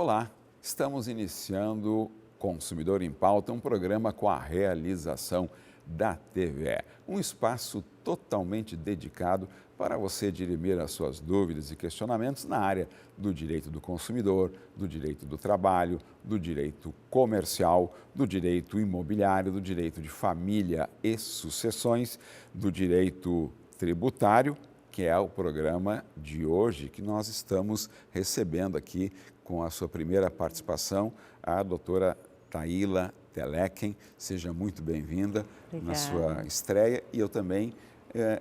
Olá, estamos iniciando Consumidor em Pauta, um programa com a realização da TVE, um espaço totalmente dedicado para você dirimir as suas dúvidas e questionamentos na área do direito do consumidor, do direito do trabalho, do direito comercial, do direito imobiliário, do direito de família e sucessões, do direito tributário, que é o programa de hoje que nós estamos recebendo aqui com a sua primeira participação, a doutora Taíla Teleken. Seja muito bem-vinda na sua estreia e eu também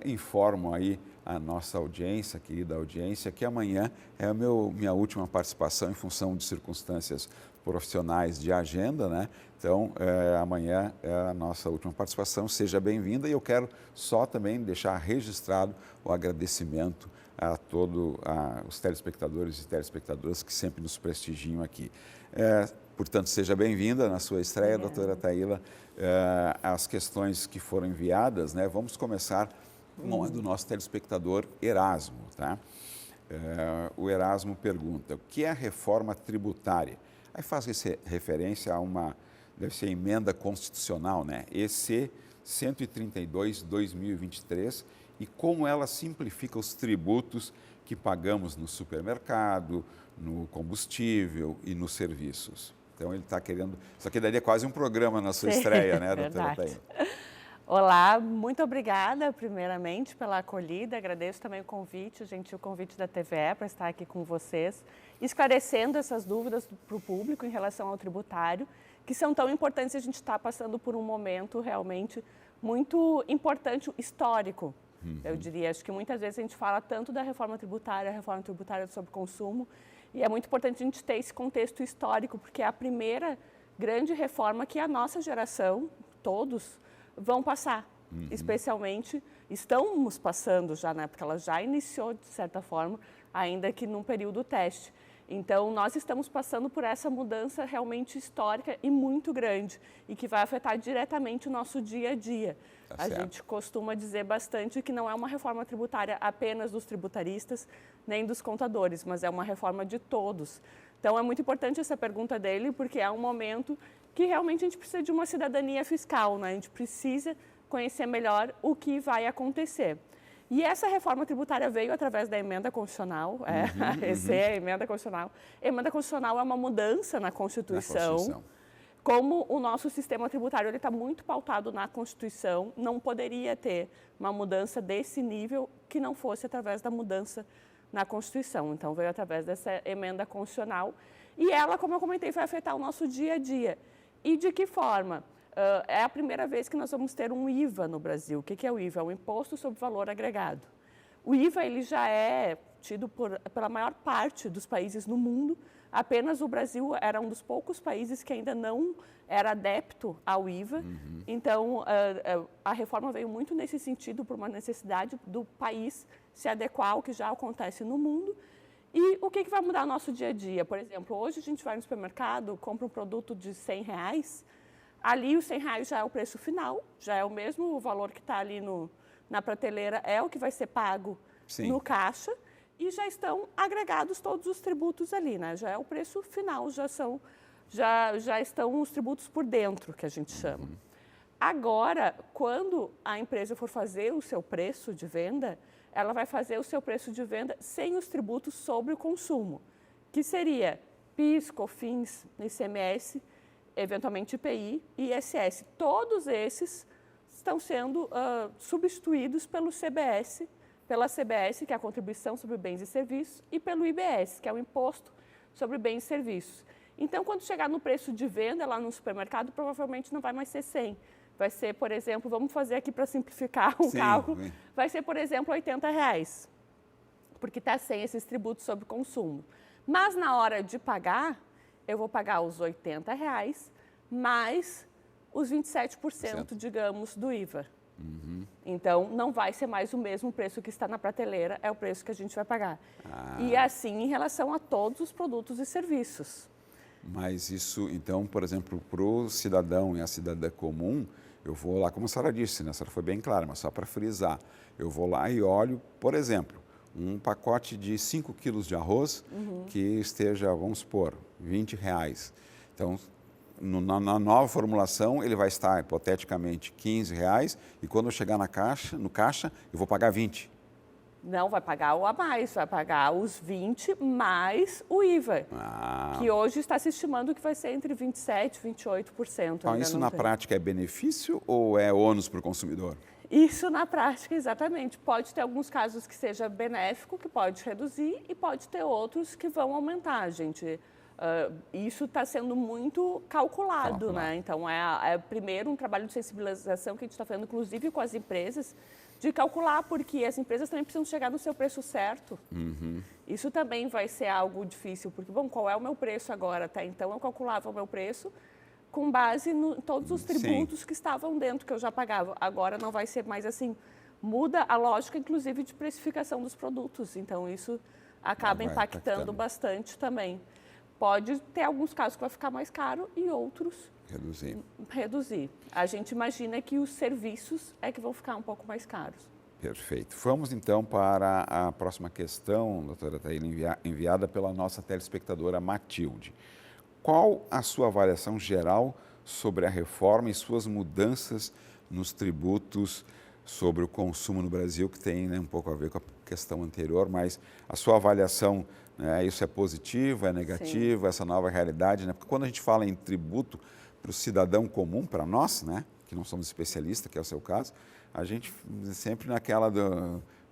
informo aí a nossa audiência, querida audiência, que amanhã é a minha última participação em função de circunstâncias profissionais de agenda, né? Então, amanhã é a nossa última participação. Seja bem-vinda e eu quero só também deixar registrado o agradecimento a todos os telespectadores e telespectadoras que sempre nos prestigiam aqui. Portanto, seja bem-vinda na sua estreia, doutora Taíla. As questões que foram enviadas, né? Vamos começar com a do nosso telespectador Erasmo, tá? O Erasmo pergunta, o que é a reforma tributária? Aí faz referência a uma, deve ser emenda constitucional, né? EC 132/2023, e como ela simplifica os tributos que pagamos no supermercado, no combustível e nos serviços. Então, ele está querendo... Isso aqui daria quase um programa na sua estreia, né, doutora Taíla? Olá, muito obrigada, primeiramente, pela acolhida. Agradeço também o convite, o gentil convite da TVE para estar aqui com vocês, esclarecendo essas dúvidas para o público em relação ao tributário, que são tão importantes. A gente está passando por um momento realmente muito importante, histórico, eu diria. Acho que muitas vezes a gente fala tanto da reforma tributária sobre consumo, e é muito importante a gente ter esse contexto histórico, porque é a primeira grande reforma que a nossa geração, todos, vão passar. Especialmente, estamos passando já, né? Porque ela já iniciou, de certa forma, ainda que num período teste. Então, nós estamos passando por essa mudança realmente histórica e muito grande, e que vai afetar diretamente o nosso dia a dia. A gente costuma dizer bastante que não é uma reforma tributária apenas dos tributaristas, nem dos contadores, mas é uma reforma de todos. Então, é muito importante essa pergunta dele, porque é um momento que realmente a gente precisa de uma cidadania fiscal, né? A gente precisa conhecer melhor o que vai acontecer. E essa reforma tributária veio através da emenda constitucional, essa é a emenda constitucional. A emenda constitucional é uma mudança na Constituição. Como o nosso sistema tributário está muito pautado na Constituição, não poderia ter uma mudança desse nível que não fosse através da mudança na Constituição. Então, veio através dessa emenda constitucional e ela, como eu comentei, vai afetar o nosso dia a dia. E de que forma? É a primeira vez que nós vamos ter um IVA no Brasil. O que é o IVA? É o Imposto sobre Valor Agregado. O IVA ele já é tido pela maior parte dos países no mundo. Apenas o Brasil era um dos poucos países que ainda não era adepto ao IVA. Então, a reforma veio muito nesse sentido, por uma necessidade do país se adequar ao que já acontece no mundo. E o que vai mudar no nosso dia a dia? Por exemplo, hoje a gente vai no supermercado, compra um produto de R$100, ali os R$100 já é o preço final, já é o mesmo valor que está ali na prateleira, é o que vai ser pago no caixa, e já estão agregados todos os tributos ali, né? Já é o preço final, já estão os tributos por dentro, que a gente chama. Agora, quando a empresa for fazer o seu preço de venda, ela vai fazer o seu preço de venda sem os tributos sobre o consumo, que seria PIS, COFINS, ICMS, eventualmente IPI e ISS. Todos esses estão sendo substituídos pela CBS, que é a Contribuição sobre Bens e Serviços, e pelo IBS, que é o Imposto sobre Bens e Serviços. Então, quando chegar no preço de venda lá no supermercado, provavelmente não vai mais ser 100. Vai ser, por exemplo, vamos fazer aqui para simplificar um cálculo, vai ser, por exemplo, R$80, porque está sem esses tributos sobre consumo. Mas na hora de pagar, eu vou pagar os R$80 mais os 27%, digamos, do IVA. Então, não vai ser mais o mesmo preço que está na prateleira, é o preço que a gente vai pagar. E assim, em relação a todos os produtos e serviços. Mas isso, então, por exemplo, para o cidadão e a cidadã comum, eu vou lá, como a senhora disse, né? A senhora foi bem clara, mas só para frisar, eu vou lá e olho, por exemplo, um pacote de 5 quilos de arroz que esteja, vamos supor, R$20. Então, na nova formulação, ele vai estar, hipoteticamente, R$15 e quando eu chegar no caixa, eu vou pagar 20. Não, vai pagar o a mais, vai pagar os 20 mais o IVA, que hoje está se estimando que vai ser entre 27% e 28%. Então, isso na prática é benefício ou é ônus para o consumidor? Isso na prática, exatamente. Pode ter alguns casos que seja benéfico, que pode reduzir, e pode ter outros que vão aumentar, gente. Isso está sendo muito calculado, né? Então, é primeiro um trabalho de sensibilização que a gente está fazendo, inclusive com as empresas, de calcular, porque as empresas também precisam chegar no seu preço certo. Isso também vai ser algo difícil, porque, bom, qual é o meu preço agora? Até então, eu calculava o meu preço com base em todos os tributos que estavam dentro, que eu já pagava. Agora não vai ser mais assim. Muda a lógica, inclusive, de precificação dos produtos. Então, isso acaba impactando bastante também. Pode ter alguns casos que vai ficar mais caro e outros reduzir. A gente imagina que os serviços é que vão ficar um pouco mais caros. Perfeito. Vamos então para a próxima questão, doutora Thaília, enviada pela nossa telespectadora Matilde. Qual a sua avaliação geral sobre a reforma e suas mudanças nos tributos sobre o consumo no Brasil, que tem, né, um pouco a ver com a questão anterior, mas a sua avaliação, né, isso é positivo, é negativo, essa nova realidade, né? Porque quando a gente fala em tributo para o cidadão comum, para nós, né, que não somos especialistas, que é o seu caso, a gente sempre naquela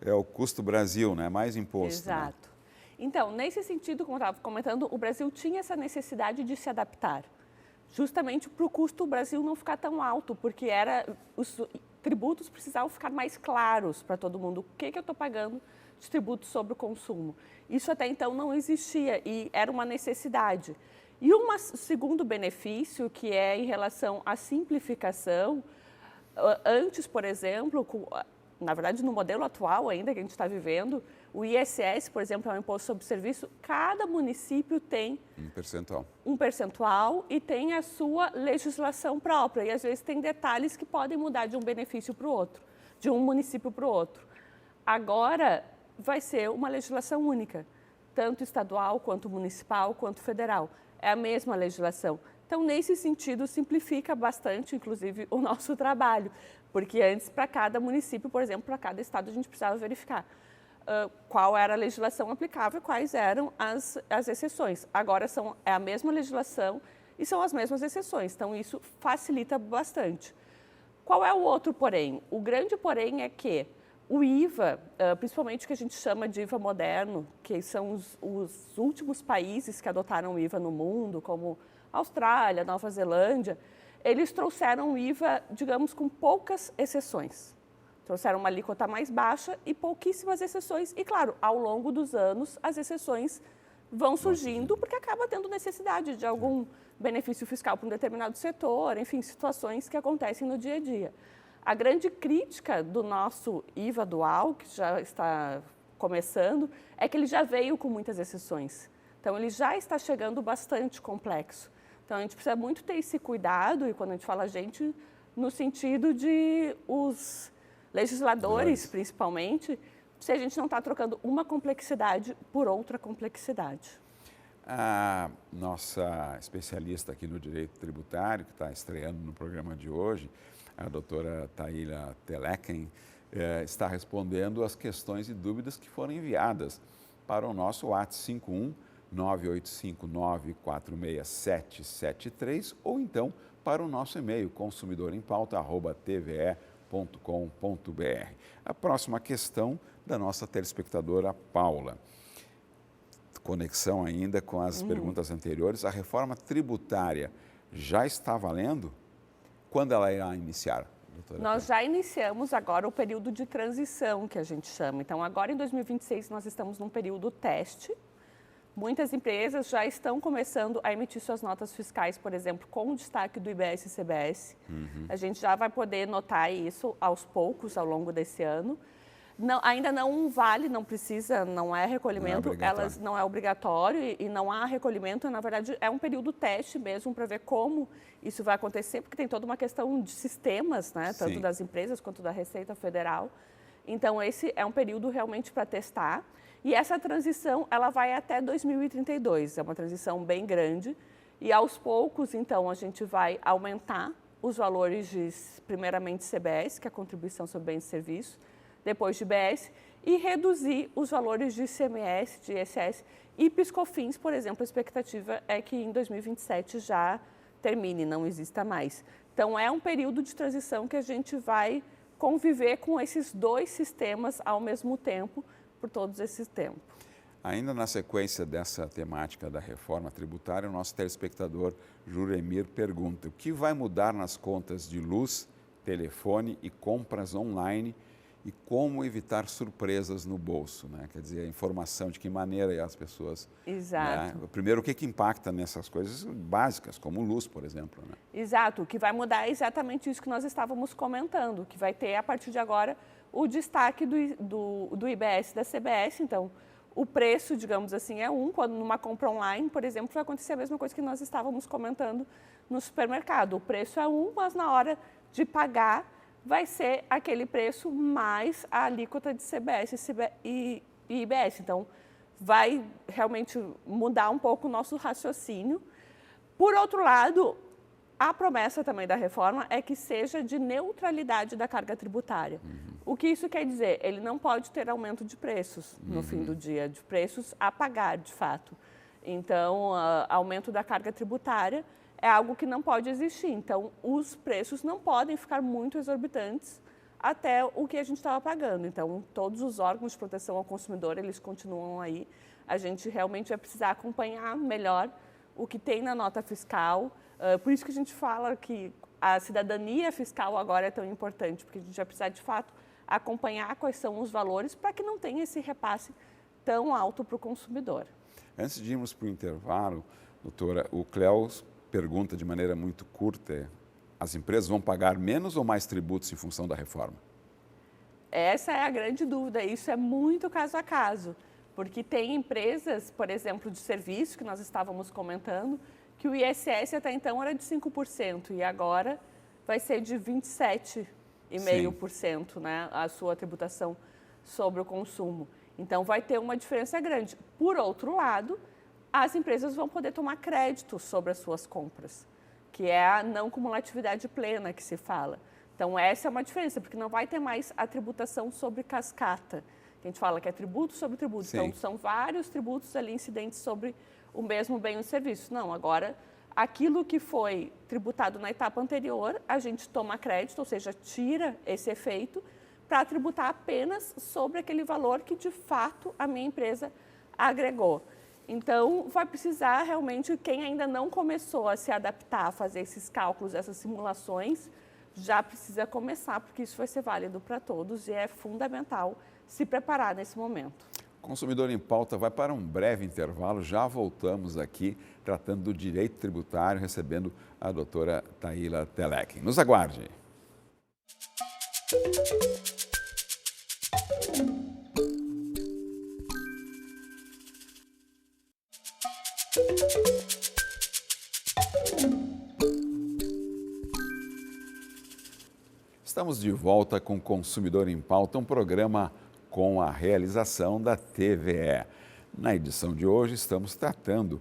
é o custo Brasil, né, mais imposto. Exato. Né? Então, nesse sentido, como eu estava comentando, o Brasil tinha essa necessidade de se adaptar, justamente para o custo do Brasil não ficar tão alto, porque os tributos precisavam ficar mais claros para todo mundo. O que eu estou pagando de tributos sobre o consumo? Isso até então não existia e era uma necessidade. E um segundo benefício, que é em relação à simplificação, antes, por exemplo, na verdade, no modelo atual ainda que a gente está vivendo, o ISS, por exemplo, é um imposto sobre serviço, cada município tem um percentual e tem a sua legislação própria. E às vezes tem detalhes que podem mudar de um benefício para o outro, de um município para o outro. Agora vai ser uma legislação única, tanto estadual, quanto municipal, quanto federal. É a mesma legislação. Então, nesse sentido, simplifica bastante, inclusive, o nosso trabalho, porque antes, para cada município, por exemplo, para cada estado, a gente precisava verificar qual era a legislação aplicável e quais eram as exceções. Agora é a mesma legislação e são as mesmas exceções, então isso facilita bastante. Qual é o outro porém? O grande porém é que o IVA, principalmente o que a gente chama de IVA moderno, que são os últimos países que adotaram o IVA no mundo, como Austrália, Nova Zelândia, eles trouxeram o IVA, digamos, com poucas exceções. Trouxeram uma alíquota mais baixa e pouquíssimas exceções. E, claro, ao longo dos anos, as exceções vão surgindo porque acaba tendo necessidade de algum benefício fiscal para um determinado setor, enfim, situações que acontecem no dia a dia. A grande crítica do nosso IVA dual, que já está começando, é que ele já veio com muitas exceções. Então, ele já está chegando bastante complexo. Então, a gente precisa muito ter esse cuidado, e quando a gente fala a gente, no sentido de os legisladores, principalmente, se a gente não está trocando uma complexidade por outra complexidade. A nossa especialista aqui no direito tributário, que está estreando no programa de hoje, a doutora Thaília Teleken, está respondendo as questões e dúvidas que foram enviadas para o nosso WhatsApp 51985946773 ou então para o nosso e-mail consumidorempauta@tve.com.br. A próxima questão da nossa telespectadora Paula. Conexão ainda com as perguntas anteriores. A reforma tributária já está valendo? Quando ela irá iniciar, doutora? Nós já iniciamos agora o período de transição, que a gente chama. Então, agora em 2026, nós estamos num período teste. Muitas empresas já estão começando a emitir suas notas fiscais, por exemplo, com o destaque do IBS e CBS. A gente já vai poder notar isso aos poucos, ao longo desse ano. Não, ainda não vale, não precisa, não é recolhimento, elas não é obrigatório e não há recolhimento. Na verdade, é um período teste mesmo para ver como isso vai acontecer, porque tem toda uma questão de sistemas, né, tanto das empresas quanto da Receita Federal. Então, esse é um período realmente para testar. E essa transição, ela vai até 2032, é uma transição bem grande. E aos poucos, então, a gente vai aumentar os valores de, primeiramente, CBS, que é a contribuição sobre bens e serviços, depois de IBS, e reduzir os valores de ICMS, de ISS e PIS/COFINS, por exemplo, a expectativa é que em 2027 já termine, não exista mais. Então, é um período de transição que a gente vai conviver com esses dois sistemas ao mesmo tempo, por todos esses tempos. Ainda na sequência dessa temática da reforma tributária, o nosso telespectador Juremir pergunta: o que vai mudar nas contas de luz, telefone e compras online e como evitar surpresas no bolso, né? Quer dizer, a informação, de que maneira as pessoas... Exato. Né? Primeiro, o que impacta nessas coisas básicas, como luz, por exemplo, né? Exato. O que vai mudar é exatamente isso que nós estávamos comentando, que vai ter, a partir de agora, o destaque do IBS e da CBS. Então, o preço, digamos assim, é quando numa compra online, por exemplo, vai acontecer a mesma coisa que nós estávamos comentando no supermercado. O preço é mas na hora de pagar vai ser aquele preço mais a alíquota de CBS e IBS. Então, vai realmente mudar um pouco o nosso raciocínio. Por outro lado, a promessa também da reforma é que seja de neutralidade da carga tributária. O que isso quer dizer? Ele não pode ter aumento de preços no fim do dia, de preços a pagar, de fato. Então, aumento da carga tributária é algo que não pode existir. Então, os preços não podem ficar muito exorbitantes até o que a gente estava pagando. Então, todos os órgãos de proteção ao consumidor, eles continuam aí. A gente realmente vai precisar acompanhar melhor o que tem na nota fiscal. Por isso que a gente fala que a cidadania fiscal agora é tão importante, porque a gente vai precisar, de fato, acompanhar quais são os valores para que não tenha esse repasse tão alto para o consumidor. Antes de irmos para o intervalo, doutora, o Cléo pergunta de maneira muito curta: as empresas vão pagar menos ou mais tributos em função da reforma? Essa é a grande dúvida, isso é muito caso a caso, porque tem empresas, por exemplo, de serviço, que nós estávamos comentando, que o ISS até então era de 5% e agora vai ser de 27,5%, né, a sua tributação sobre o consumo. Então, vai ter uma diferença grande. Por outro lado, as empresas vão poder tomar crédito sobre as suas compras, que é a não cumulatividade plena que se fala. Então, essa é uma diferença, porque não vai ter mais a tributação sobre cascata, que a gente fala que é tributo sobre tributo. Sim. Então, são vários tributos ali incidentes sobre o mesmo bem ou serviço. Não, agora, aquilo que foi tributado na etapa anterior, a gente toma crédito, ou seja, tira esse efeito para tributar apenas sobre aquele valor que, de fato, a minha empresa agregou. Então, vai precisar realmente, quem ainda não começou a se adaptar a fazer esses cálculos, essas simulações, já precisa começar, porque isso vai ser válido para todos e é fundamental se preparar nesse momento. Consumidor em Pauta vai para um breve intervalo, já voltamos aqui tratando do direito tributário, recebendo a doutora Taíla Telek. Nos aguarde. Estamos de volta com Consumidor em Pauta, um programa com a realização da TVE. Na edição de hoje, estamos tratando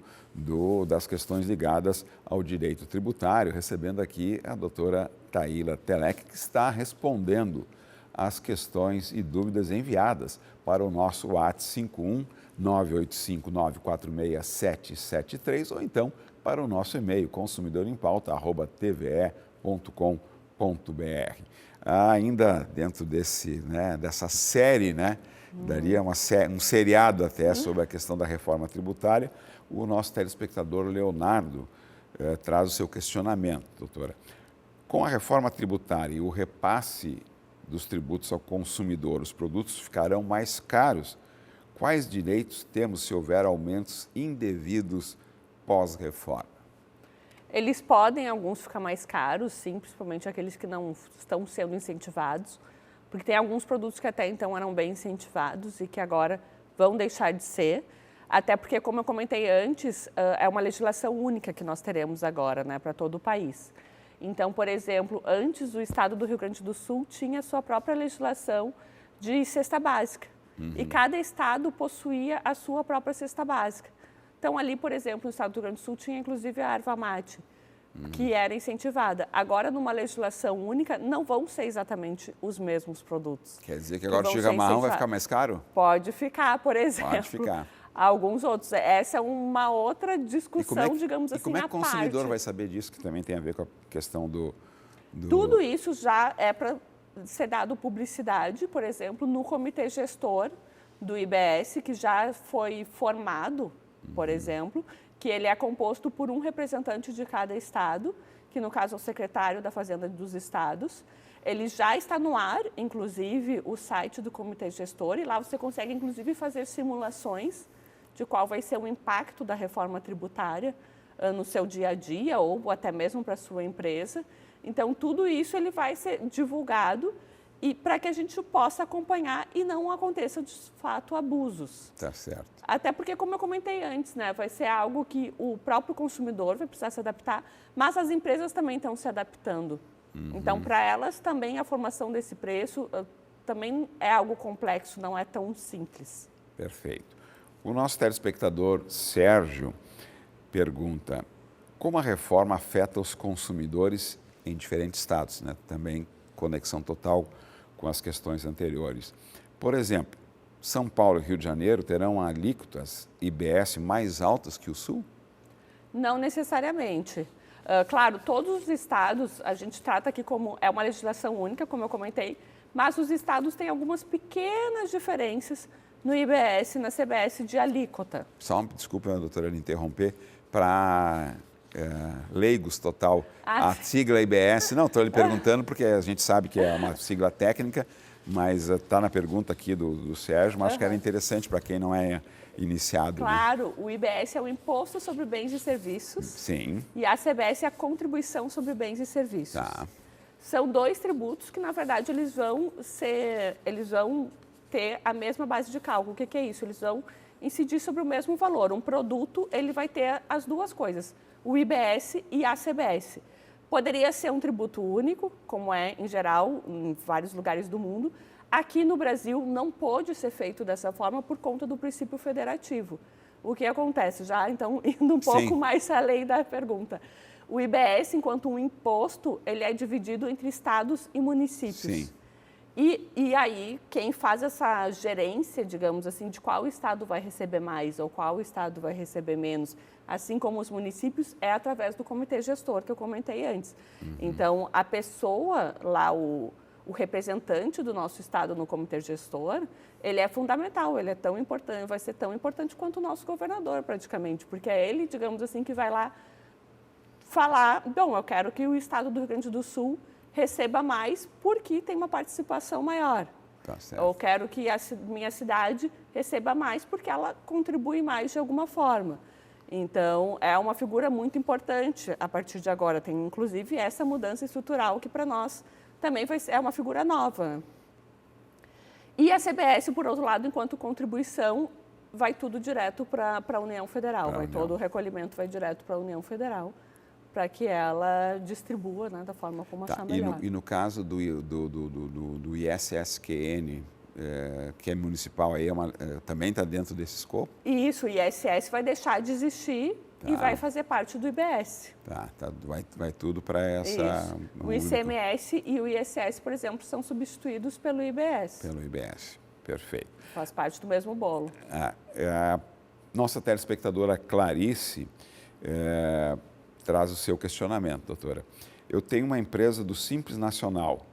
das questões ligadas ao direito tributário, recebendo aqui a doutora Taíla Telek, que está respondendo às questões e dúvidas enviadas para o nosso WhatsApp 51 985 946 773 ou então para o nosso e-mail consumidorempauta@tve.com.br. Ainda dentro dessa série, daria um seriado até sobre a questão da reforma tributária, o nosso telespectador Leonardo traz o seu questionamento, doutora. Com a reforma tributária e o repasse dos tributos ao consumidor, os produtos ficarão mais caros. Quais direitos temos se houver aumentos indevidos pós-reforma? Eles podem, alguns, ficar mais caros, sim, principalmente aqueles que não estão sendo incentivados, porque tem alguns produtos que até então eram bem incentivados e que agora vão deixar de ser, até porque, como eu comentei antes, é uma legislação única que nós teremos agora, né, para todo o país. Então, por exemplo, antes o estado do Rio Grande do Sul tinha sua própria legislação de cesta básica. E cada estado possuía a sua própria cesta básica. Então, ali, por exemplo, no estado do Rio Grande do Sul, tinha inclusive a erva mate, que era incentivada. Agora, numa legislação única, não vão ser exatamente os mesmos produtos. Quer dizer que agora o chimarrão vai ficar mais caro? Pode ficar, por exemplo. Pode ficar. Alguns outros. Essa é uma outra discussão, digamos assim, E como é que o consumidor parte. vai saber disso, que também tem a ver com a questão do... Tudo isso já é para ser dado publicidade, por exemplo, no comitê gestor do IBS, que já foi formado, por exemplo, que ele é composto por um representante de cada estado, que no caso é o secretário da Fazenda dos Estados. Ele já está no ar, inclusive, o site do comitê gestor, e lá você consegue, inclusive, fazer simulações de qual vai ser o impacto da reforma tributária no seu dia a dia ou até mesmo para a sua empresa. Então, tudo isso ele vai ser divulgado e para que a gente possa acompanhar e não aconteça, de fato, abusos. Tá certo. Até porque, como eu comentei antes, né, vai ser algo que o próprio consumidor vai precisar se adaptar, mas as empresas também estão se adaptando. Então, para elas também a formação desse preço também é algo complexo, não é tão simples. Perfeito. O nosso telespectador Sérgio pergunta: como a reforma afeta os consumidores em diferentes estados, né? Também conexão total com as questões anteriores. Por exemplo, São Paulo e Rio de Janeiro terão alíquotas IBS mais altas que o Sul? Não necessariamente. Claro, todos os estados, a gente trata aqui como é uma legislação única, como eu comentei, mas os estados têm algumas pequenas diferenças no IBS e na CBS de alíquota. Só, desculpa, doutora, interromper, para leigos total, a sigla IBS, não, estou lhe perguntando porque a gente sabe que é uma sigla técnica, mas está na pergunta aqui do Sérgio, mas acho que era interessante para quem não é iniciado. Claro, né? O IBS é o Imposto sobre Bens e Serviços. Sim. E a CBS é a Contribuição sobre Bens e Serviços. Tá. São dois tributos que, na verdade, eles vão ter a mesma base de cálculo. O que é isso? Eles vão incidir sobre o mesmo valor. Um produto, ele vai ter as duas coisas, o IBS e a CBS. Poderia ser um tributo único, como é em geral em vários lugares do mundo. Aqui no Brasil não pôde ser feito dessa forma por conta do princípio federativo. O que acontece? Já então indo um pouco mais além da pergunta. O IBS, enquanto um imposto, ele é dividido entre estados e municípios. Sim. E aí, quem faz essa gerência, digamos assim, de qual estado vai receber mais ou qual estado vai receber menos, assim como os municípios, é através do comitê gestor, que eu comentei antes. Então, a pessoa lá, o representante do nosso estado no comitê gestor, ele é fundamental, ele é tão importante, vai ser tão importante quanto o nosso governador, praticamente, porque é ele, digamos assim, que vai lá falar, bom, eu quero que o estado do Rio Grande do Sul receba mais porque tem uma participação maior. Tá certo. Eu quero que a minha cidade receba mais porque ela contribui mais de alguma forma. Então, é uma figura muito importante a partir de agora. Tem, inclusive, essa mudança estrutural que, para nós, também é uma figura nova. E a CBS, por outro lado, enquanto contribuição, vai tudo direto para a União Federal. Todo o recolhimento vai direto para a União Federal, para que ela distribua, né, da forma como achar melhor. E no caso do ISSQN, que é municipal, aí também está dentro desse escopo? Isso, o ISS vai deixar de existir e vai fazer parte do IBS. Vai tudo para essa... O ICMS e o ISS, por exemplo, são substituídos pelo IBS. Pelo IBS, perfeito. Faz parte do mesmo bolo. A nossa telespectadora Clarice traz o seu questionamento, doutora. Eu tenho uma empresa do Simples Nacional.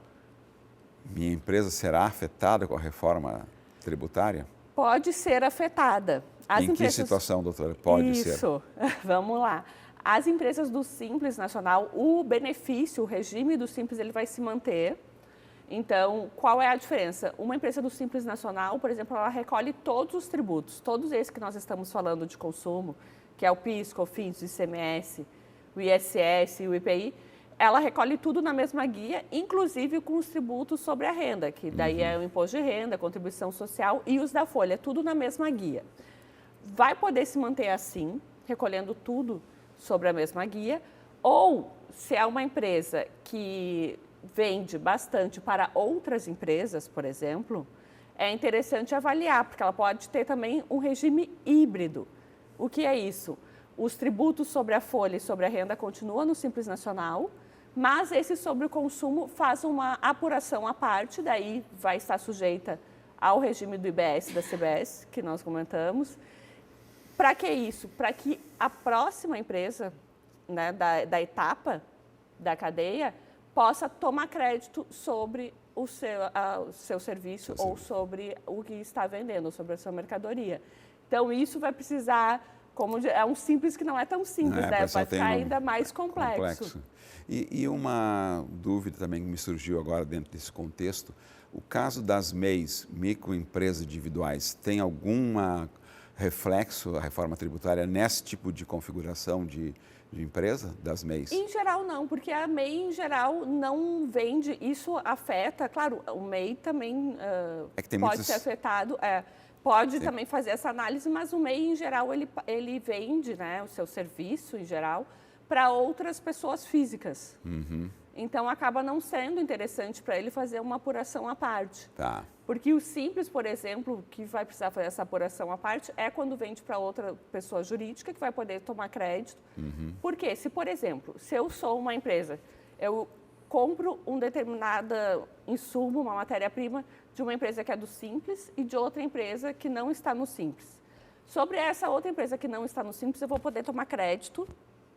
Minha empresa será afetada com a reforma tributária? Pode ser afetada. Em que situação, doutora? Pode ser? Isso, vamos lá. As empresas do Simples Nacional, o benefício, o regime do Simples, ele vai se manter. Então, qual é a diferença? Uma empresa do Simples Nacional, por exemplo, ela recolhe todos os tributos, todos esses que nós estamos falando de consumo, que é o PIS, COFINS, o ICMS, o ISS e o IPI, ela recolhe tudo na mesma guia, inclusive com os tributos sobre a renda, que daí é o imposto de renda, a contribuição social e os da folha, tudo na mesma guia. Vai poder se manter assim, recolhendo tudo sobre a mesma guia, ou se é uma empresa que vende bastante para outras empresas, por exemplo, é interessante avaliar, porque ela pode ter também um regime híbrido. O que é isso? Os tributos sobre a folha e sobre a renda continuam no Simples Nacional, mas esse sobre o consumo faz uma apuração à parte, daí vai estar sujeita ao regime do IBS e da CBS, que nós comentamos. Para que isso? Para que a próxima empresa, né, da etapa da cadeia possa tomar crédito sobre o seu serviço ou sobre o que está vendendo, sobre a sua mercadoria. Então, isso vai precisar, como é um simples que não é tão simples, né? Vai ficar ainda mais complexo. E uma dúvida também que me surgiu agora dentro desse contexto, o caso das MEIs, microempresas individuais, tem algum reflexo, a reforma tributária, nesse tipo de configuração de empresa, das MEIs? Em geral, não, porque a MEI, em geral, não vende. Isso afeta, claro, o MEI também pode ser afetado, pode também fazer essa análise, mas o MEI, em geral, ele vende, né, o seu serviço, em geral, para outras pessoas físicas. Então, acaba não sendo interessante para ele fazer uma apuração à parte. Tá. Porque o Simples, por exemplo, que vai precisar fazer essa apuração à parte, é quando vende para outra pessoa jurídica que vai poder tomar crédito. Porque se, por exemplo, se eu sou uma empresa, eu compro um determinado insumo, uma matéria-prima, de uma empresa que é do Simples e de outra empresa que não está no Simples. Sobre essa outra empresa que não está no Simples, eu vou poder tomar crédito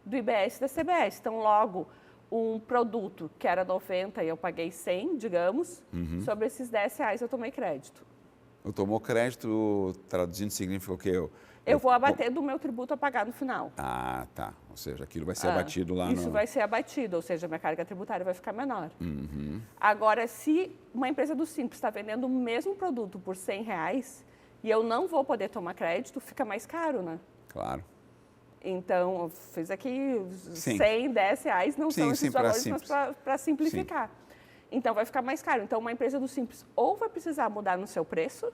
do IBS e da CBS. Então, logo, um produto que era 90 e eu paguei 100, digamos, sobre esses R$10 eu tomei crédito. Eu tomou crédito, traduzindo, significa o quê? Eu vou abater do meu tributo a pagar no final. Ah, tá. Ou seja, aquilo vai ser abatido lá Isso vai ser abatido, ou seja, minha carga tributária vai ficar menor. Agora, se uma empresa do Simples está vendendo o mesmo produto por R$100 e eu não vou poder tomar crédito, fica mais caro, né? Claro. Então, eu fiz aqui 100, R$10, não são esses valores, mas para simplificar. Sim. Então, vai ficar mais caro. Então, uma empresa do Simples ou vai precisar mudar no seu preço,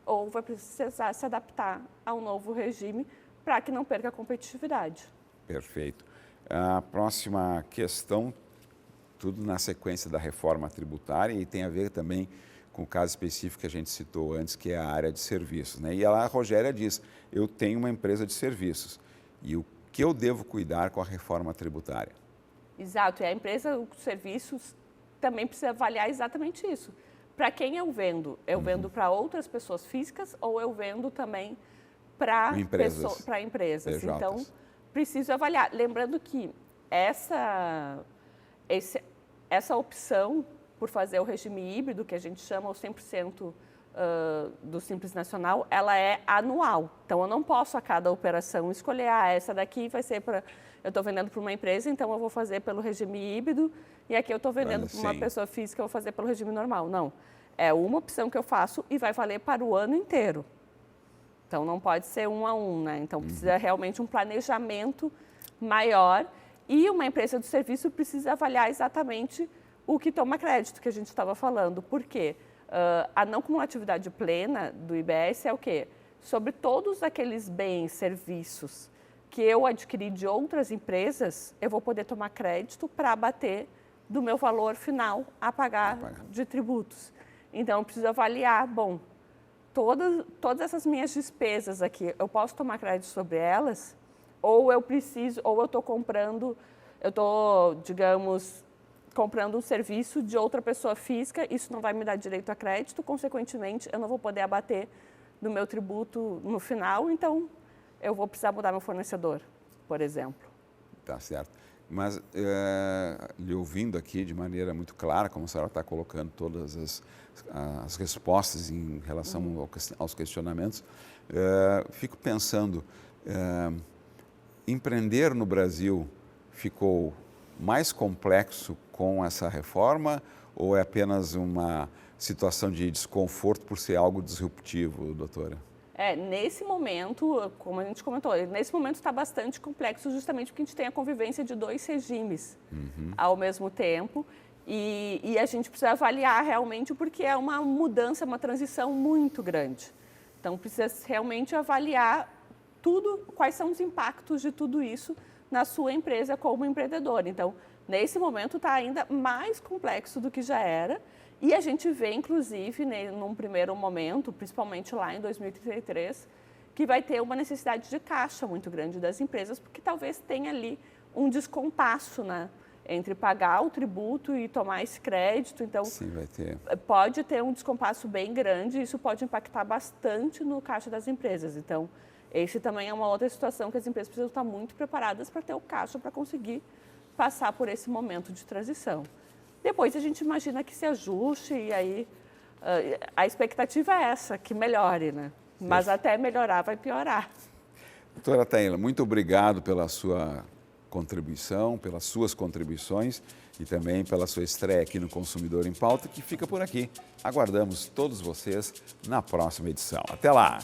ou vai precisar se adaptar ao novo regime para que não perca a competitividade. Perfeito. A próxima questão, tudo na sequência da reforma tributária e tem a ver também com o caso específico que a gente citou antes, que é a área de serviços, né? E a Rogéria diz, eu tenho uma empresa de serviços. E o que eu devo cuidar com a reforma tributária? Exato, e a empresa de serviços também precisa avaliar exatamente isso. Para quem eu vendo? Eu vendo para outras pessoas físicas ou eu vendo também para empresas? Então, preciso avaliar. Lembrando que essa opção por fazer o regime híbrido, que a gente chama o 100% do Simples Nacional, ela é anual. Então, eu não posso a cada operação escolher, essa daqui vai ser para... Eu estou vendendo para uma empresa, então eu vou fazer pelo regime híbrido, e aqui eu estou vendendo para uma pessoa física, eu vou fazer pelo regime normal. Não, é uma opção que eu faço e vai valer para o ano inteiro. Então, não pode ser um a um, né? Então, precisa realmente um planejamento maior e uma empresa de serviço precisa avaliar exatamente o que toma crédito, que a gente estava falando. Por quê? A não cumulatividade plena do IBS é o quê? Sobre todos aqueles bens, serviços que eu adquiri de outras empresas, eu vou poder tomar crédito para abater do meu valor final a pagar de tributos. Então, eu preciso avaliar, bom, todas essas minhas despesas aqui, eu posso tomar crédito sobre elas? Ou eu estou comprando, digamos, comprando um serviço de outra pessoa física, isso não vai me dar direito a crédito, consequentemente, eu não vou poder abater do meu tributo no final, então eu vou precisar mudar meu fornecedor, por exemplo. Tá certo. Mas, lhe ouvindo aqui de maneira muito clara, como a senhora está colocando todas as respostas em relação aos questionamentos, fico pensando, empreender no Brasil ficou mais complexo com essa reforma ou é apenas uma situação de desconforto por ser algo disruptivo, doutora? Nesse momento, como a gente comentou, nesse momento está bastante complexo justamente porque a gente tem a convivência de dois regimes ao mesmo tempo e a gente precisa avaliar realmente porque é uma mudança, uma transição muito grande. Então, precisa realmente avaliar tudo, quais são os impactos de tudo isso na sua empresa como empreendedor. Então, Nesse momento está ainda mais complexo do que já era e a gente vê, inclusive, num primeiro momento, principalmente lá em 2033, que vai ter uma necessidade de caixa muito grande das empresas, porque talvez tenha ali um descompasso, né, entre pagar o tributo e tomar esse crédito. Então, sim, vai ter. Pode ter um descompasso bem grande e isso pode impactar bastante no caixa das empresas. Então, esse também é uma outra situação que as empresas precisam estar muito preparadas para ter o caixa para conseguir passar por esse momento de transição. Depois a gente imagina que se ajuste e aí a expectativa é essa, que melhore, né? Mas até melhorar vai piorar. Doutora Taíla, muito obrigado pela sua contribuição, pelas suas contribuições e também pela sua estreia aqui no Consumidor em Pauta, que fica por aqui. Aguardamos todos vocês na próxima edição. Até lá!